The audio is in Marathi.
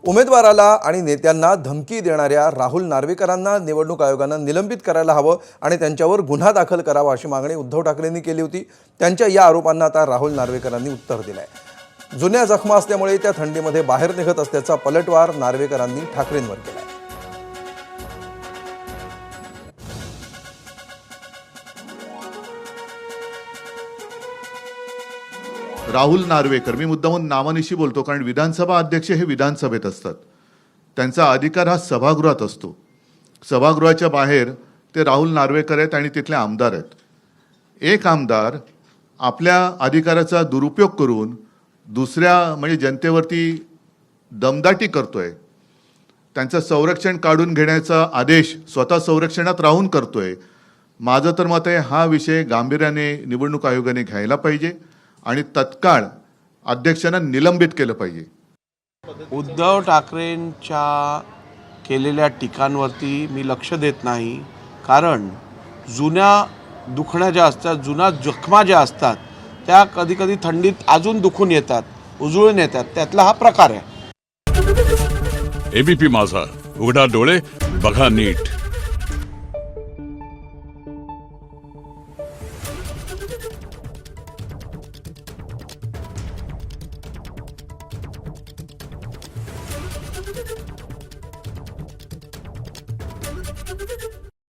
उमेदवाराला आणि नेत्यांना धमकी देणाऱ्या राहुल नार्वेकरांना निवडणूक आयोगानं निलंबित करायला हवं आणि त्यांच्यावर गुन्हा दाखल करावा अशी मागणी उद्धव ठाकरेंनी केली होती। त्यांच्या या आरोपांना आता राहुल नार्वेकरांनी उत्तर दिलंय। जुन्या जखमा असल्यामुळे त्या थंडीमध्ये बाहेर निघत असल्याचा पलटवार नार्वेकरांनी ठाकरेंवर केलाय। राहुल नार्वेकर, मी मुद्दामून नावानिशी बोलतो कारण विधानसभा अध्यक्ष हे विधानसभेत असतात, त्यांचा अधिकार हा सभागृहात असतो। सभागृहाच्या बाहेर ते राहुल नार्वेकर आहेत आणि तिथले आमदार आहेत। एक आमदार आपल्या अधिकाराचा दुरुपयोग करून दुसऱ्या म्हणजे जनतेवरती दमदाटी करतोय, त्यांचं संरक्षण काढून घेण्याचा आदेश स्वतः संरक्षणात राहून करतोय। माझं तर मत आहे हा विषय गांभीर्याने निवडणूक आयोगाने घ्यायला पाहिजे आणि तत्काळ अध्यक्षांना निलंबित केलं पाहिजे। उद्धव ठाकरेंच्या केलेल्या टीकांवरती मी लक्ष देत नाही, कारण जुन्या दुखण्या ज्या असतात, जुन्या जखमा ज्या असतात त्या कधी कधी थंडीत अजून दुखून येतात, उजळून येतात, त्यातला हा प्रकार आहे। एबीपी माझा, उघडा डोळे बघा नीट।